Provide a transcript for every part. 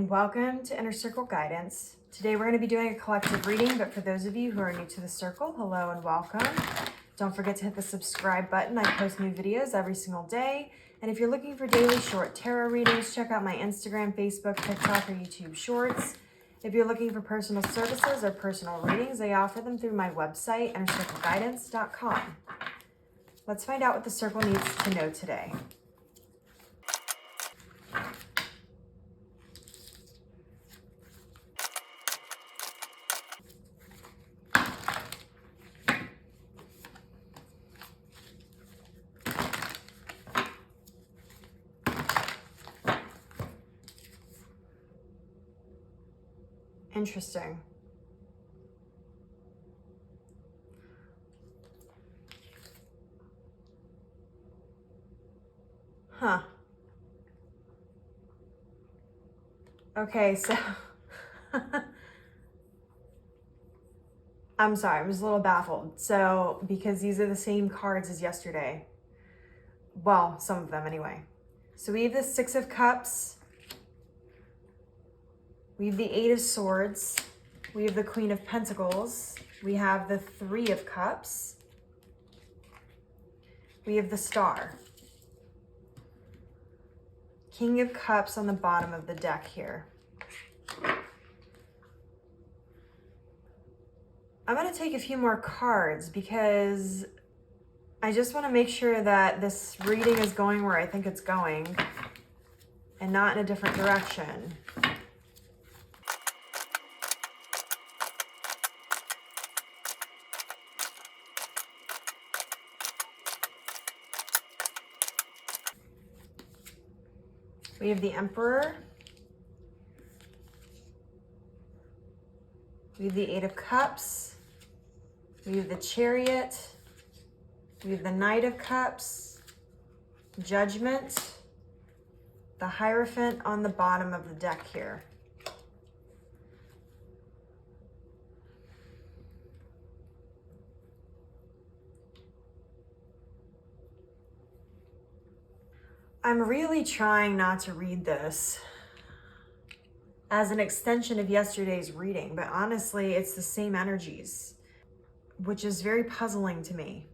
and welcome to Inner Circle Guidance. Today we're going to be doing a collective reading, but for those of you who are new to the circle, hello and welcome. Don't forget to hit the subscribe button. I post new videos every single day. And if you're looking for daily short tarot readings, check out my Instagram, Facebook, TikTok, or YouTube Shorts. If you're looking for personal services or personal readings, I offer them through my website, innercircleguidance.com. Let's find out what the circle needs to know today. Interesting. Huh. Okay, so I'm sorry, I'm just a little baffled. So, because these are the same cards as yesterday. Well, some of them anyway. So we have the Six of Cups. We have the Eight of Swords. We have the Queen of Pentacles. We have the Three of Cups. We have the Star. King of Cups on the bottom of the deck here. I'm going to take a few more cards because I just want to make sure that this reading is going where I think it's going and not in a different direction. We have the Emperor. We have the Eight of Cups. We have the Chariot. We have the Knight of Cups. Judgment. The Hierophant on the bottom of the deck here. I'm really trying not to read this as an extension of yesterday's reading, but honestly, it's the same energies, which is very puzzling to me.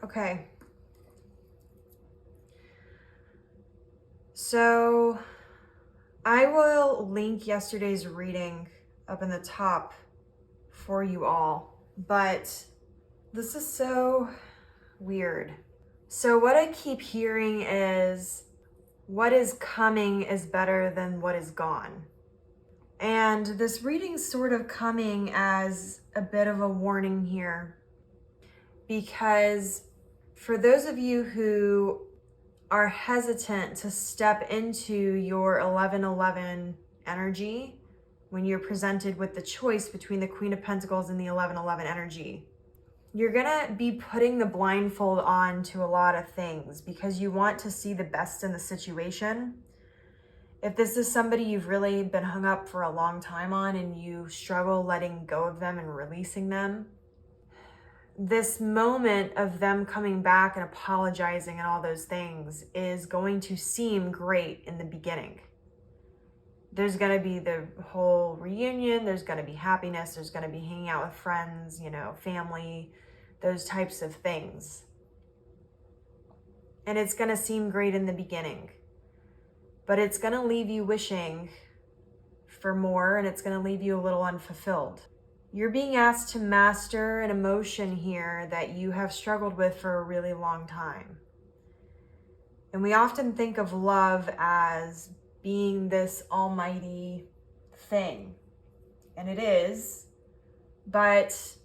Okay. So I will link yesterday's reading up in the top for you all, but this is so weird. So what I keep hearing is what is coming is better than what is gone. And this reading's sort of coming as a bit of a warning here, because for those of you who are hesitant to step into your 11-11 energy when you're presented with the choice between the Queen of Pentacles and the 11-11 energy, you're gonna be putting the blindfold on to a lot of things because you want to see the best in the situation. If this is somebody you've really been hung up for a long time on and you struggle letting go of them and releasing them, this moment of them coming back and apologizing and all those things is going to seem great in the beginning. There's going to be the whole reunion, there's going to be happiness, there's going to be hanging out with friends, you know, family, those types of things. And it's going to seem great in the beginning, but it's going to leave you wishing for more, and it's going to leave you a little unfulfilled. You're being asked to master an emotion here that you have struggled with for a really long time. And we often think of love as being this almighty thing, and it is, but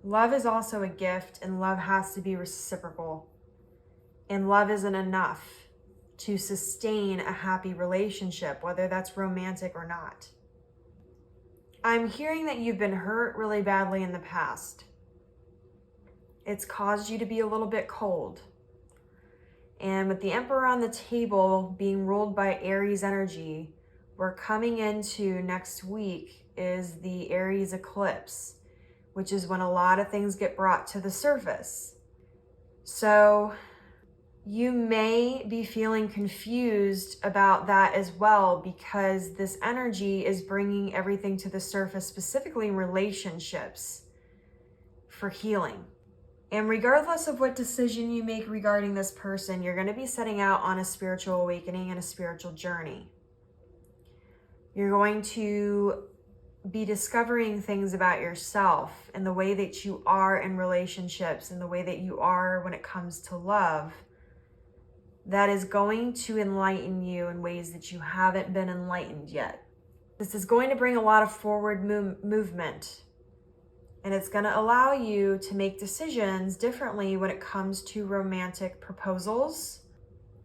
love is also a gift, and love has to be reciprocal, and love isn't enough to sustain a happy relationship, whether that's romantic or not. I'm hearing that you've been hurt really badly in the past. It's caused you to be a little bit cold. And with the Emperor on the table being ruled by Aries energy, we're coming into next week is the Aries eclipse, which is when a lot of things get brought to the surface. So You may be feeling confused about that as well, because this energy is bringing everything to the surface, specifically in relationships, for healing. And regardless of what decision you make regarding this person, you're going to be setting out on a spiritual awakening and a spiritual journey. You're going to be discovering things about yourself and the way that you are in relationships and the way that you are when it comes to love, that is going to enlighten you in ways that you haven't been enlightened yet. This is going to bring a lot of forward movement, and it's going to allow you to make decisions differently when it comes to romantic proposals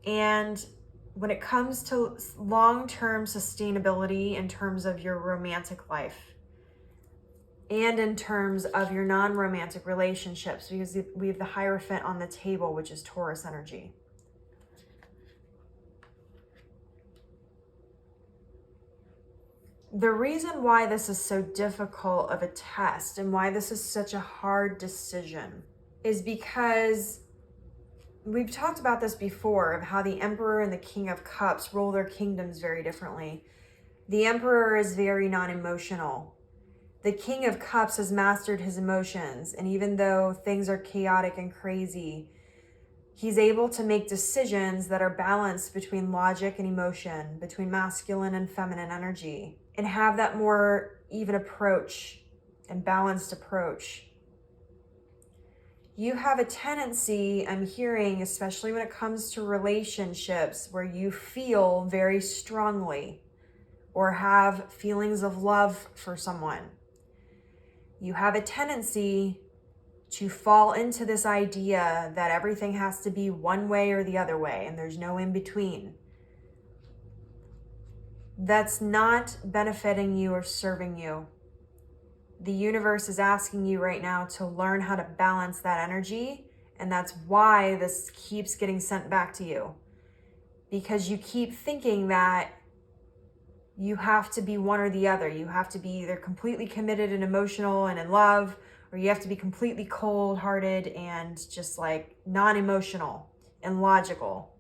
and when it comes to long-term sustainability in terms of your romantic life and in terms of your non-romantic relationships, because we have the Hierophant on the table, which is Taurus energy. The reason why this is so difficult of a test and why this is such a hard decision is because we've talked about this before, of how the Emperor and the King of Cups rule their kingdoms very differently. The Emperor is very non-emotional. The King of Cups has mastered his emotions, and even though things are chaotic and crazy, he's able to make decisions that are balanced between logic and emotion, between masculine and feminine energy, and have that more even approach and balanced approach. You have a tendency, I'm hearing, especially when it comes to relationships, where you feel very strongly or have feelings of love for someone. You have a tendency to fall into this idea that everything has to be one way or the other way, and there's no in between. That's not benefiting you or serving you. The universe is asking you right now to learn how to balance that energy, and that's why this keeps getting sent back to you. Because you keep thinking that you have to be one or the other. You have to be either completely committed and emotional and in love, or you have to be completely cold-hearted and just like non-emotional and logical.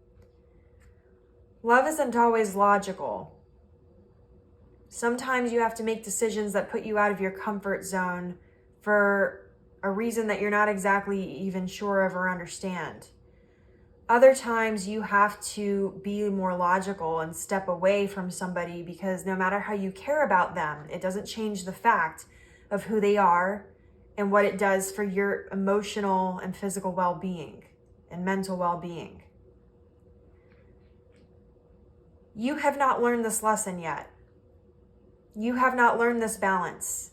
Love isn't always logical. Sometimes you have to make decisions that put you out of your comfort zone for a reason that you're not exactly even sure of or understand. Other times you have to be more logical and step away from somebody, because no matter how you care about them, it doesn't change the fact of who they are and what it does for your emotional and physical well-being and mental well-being. You have not learned this lesson yet. You have not learned this balance.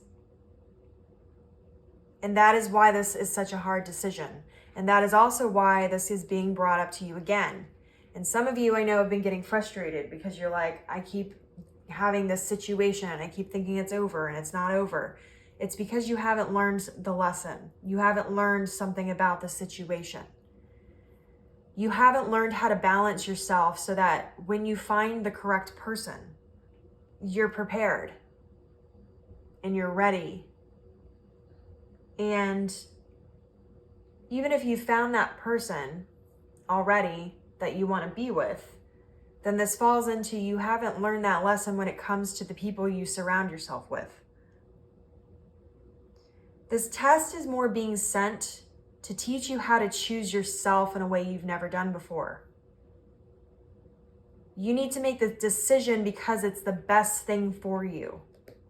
And that is why this is such a hard decision. And that is also why this is being brought up to you again. And some of you I know have been getting frustrated because you're like, I keep having this situation and I keep thinking it's over and it's not over. It's because you haven't learned the lesson. You haven't learned something about the situation. You haven't learned how to balance yourself so that when you find the correct person, you're prepared and you're ready. And even if you found that person already that you want to be with, then this falls into you haven't learned that lesson when it comes to the people you surround yourself with. This test is more being sent to teach you how to choose yourself in a way you've never done before. You need to make the decision because it's the best thing for you,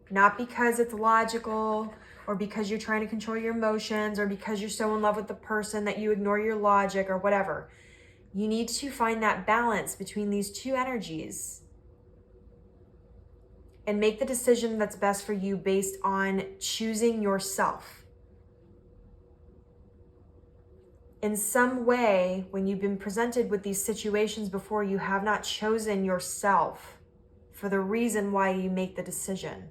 not because it's logical or because you're trying to control your emotions or because you're so in love with the person that you ignore your logic or whatever. You need to find that balance between these two energies and make the decision that's best for you based on choosing yourself. In some way, when you've been presented with these situations before, you have not chosen yourself for the reason why you make the decision.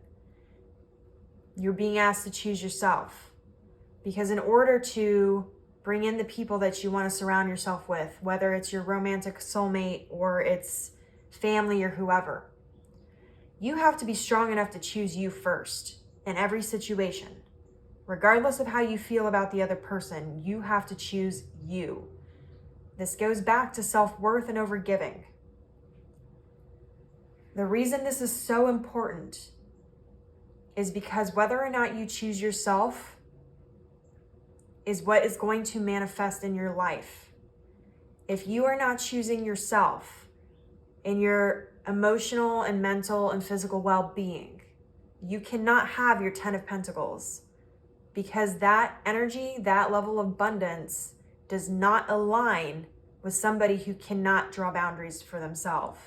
You're being asked to choose yourself. Because in order to bring in the people that you want to surround yourself with, whether it's your romantic soulmate or it's family or whoever, you have to be strong enough to choose you first in every situation. Regardless of how you feel about the other person, you have to choose you. This goes back to self-worth and overgiving. The reason this is so important is because whether or not you choose yourself is what is going to manifest in your life. If you are not choosing yourself in your emotional and mental and physical well-being, you cannot have your 10 of Pentacles, because that energy, that level of abundance does not align with somebody who cannot draw boundaries for themselves,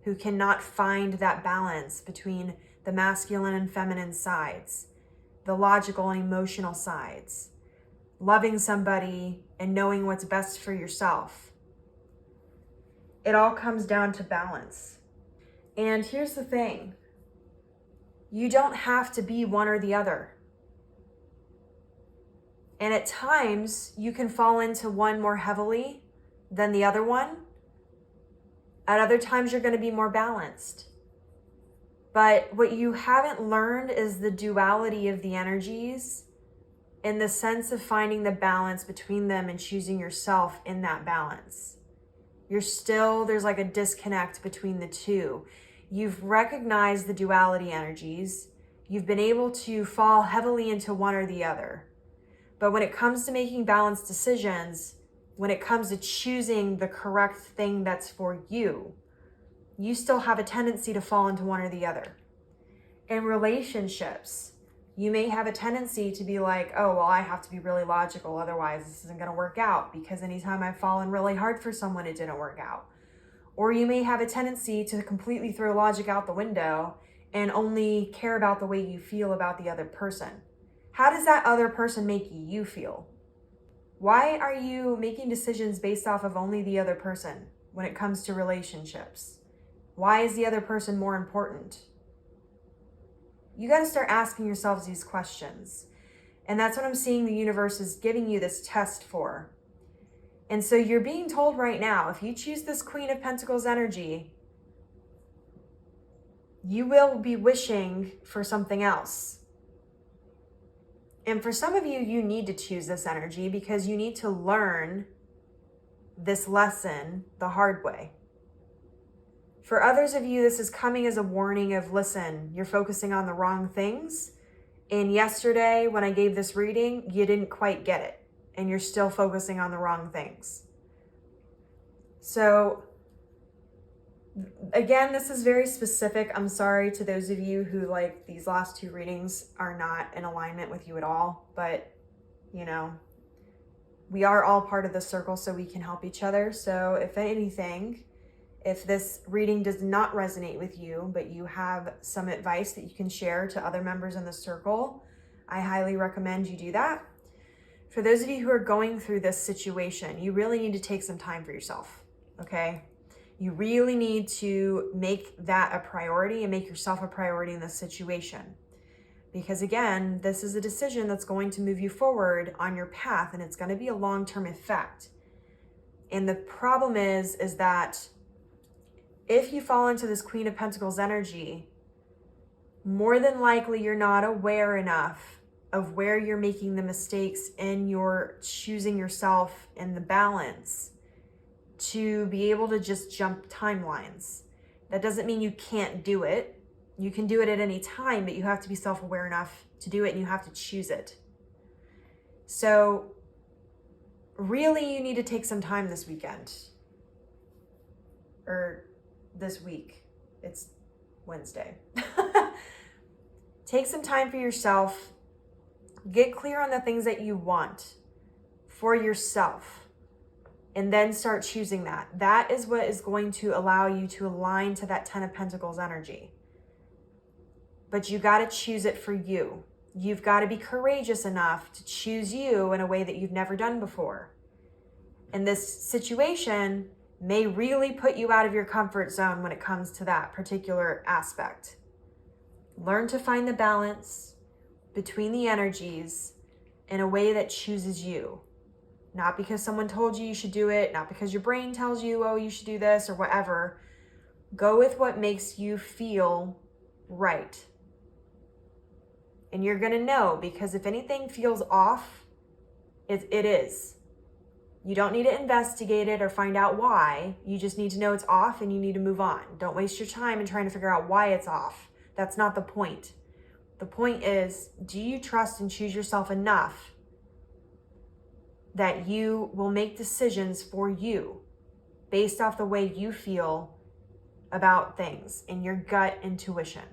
who cannot find that balance between the masculine and feminine sides, the logical and emotional sides, loving somebody and knowing what's best for yourself. It all comes down to balance. And here's the thing. You don't have to be one or the other. And at times, you can fall into one more heavily than the other one. At other times, you're going to be more balanced. But what you haven't learned is the duality of the energies, in the sense of finding the balance between them and choosing yourself in that balance. There's like a disconnect between the two. You've recognized the duality energies. You've been able to fall heavily into one or the other. But when it comes to making balanced decisions, when it comes to choosing the correct thing that's for you, you still have a tendency to fall into one or the other. In relationships, you may have a tendency to be like, oh, well, I have to be really logical, otherwise this isn't going to work out, because anytime I've fallen really hard for someone, it didn't work out. Or you may have a tendency to completely throw logic out the window and only care about the way you feel about the other person. How does that other person make you feel? Why are you making decisions based off of only the other person when it comes to relationships? Why is the other person more important? You got to start asking yourselves these questions. And that's what I'm seeing the universe is giving you this test for. And so you're being told right now, if you choose this Queen of Pentacles energy, you will be wishing for something else. And for some of you, you need to choose this energy because you need to learn this lesson the hard way. For others of you, this is coming as a warning of, listen, you're focusing on the wrong things. And yesterday, when I gave this reading, you didn't quite get it. And you're still focusing on the wrong things. So, again, this is very specific. I'm sorry to those of you who, like, these last two readings are not in alignment with you at all. But, you know, we are all part of the circle, so we can help each other. So, if anything, if this reading does not resonate with you, but you have some advice that you can share to other members in the circle, I highly recommend you do that. For those of you who are going through this situation, you really need to take some time for yourself, okay? You really need to make that a priority and make yourself a priority in this situation. Because again, this is a decision that's going to move you forward on your path, and it's going to be a long-term effect. And the problem is that if you fall into this Queen of Pentacles energy, more than likely you're not aware enough of where you're making the mistakes in your choosing yourself and the balance to be able to just jump timelines. That doesn't mean you can't do it. You can do it at any time, but you have to be self-aware enough to do it, and you have to choose it. So really, you need to take some time this weekend, or this week. It's Wednesday. Take some time for yourself. Get clear on the things that you want for yourself, and then start choosing that. That is what is going to allow you to align to that 10 of Pentacles energy. But you got to choose it for you. You've got to be courageous enough to choose you in a way that you've never done before. And this situation may really put you out of your comfort zone when it comes to that particular aspect. Learn to find the balance between the energies in a way that chooses you. Not because someone told you you should do it, not because your brain tells you, oh, you should do this or whatever. Go with what makes you feel right. And you're going to know, because if anything feels off, it is. You don't need to investigate it or find out why. You just need to know it's off and you need to move on. Don't waste your time in trying to figure out why it's off. That's not the point. The point is, do you trust and choose yourself enough that you will make decisions for you based off the way you feel about things and your gut intuition?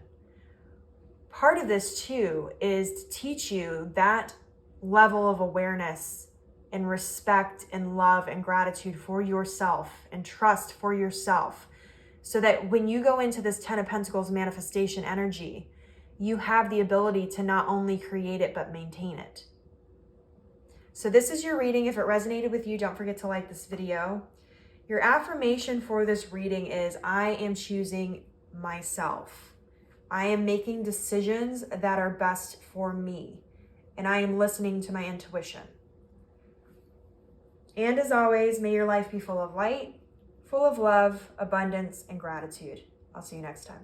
Part of this too is to teach you that level of awareness and respect and love and gratitude for yourself and trust for yourself, so that when you go into this 10 of Pentacles manifestation energy, you have the ability to not only create it, but maintain it. So this is your reading. If it resonated with you, don't forget to like this video. Your affirmation for this reading is, I am choosing myself. I am making decisions that are best for me, and I am listening to my intuition. And as always, may your life be full of light, full of love, abundance, and gratitude. I'll see you next time.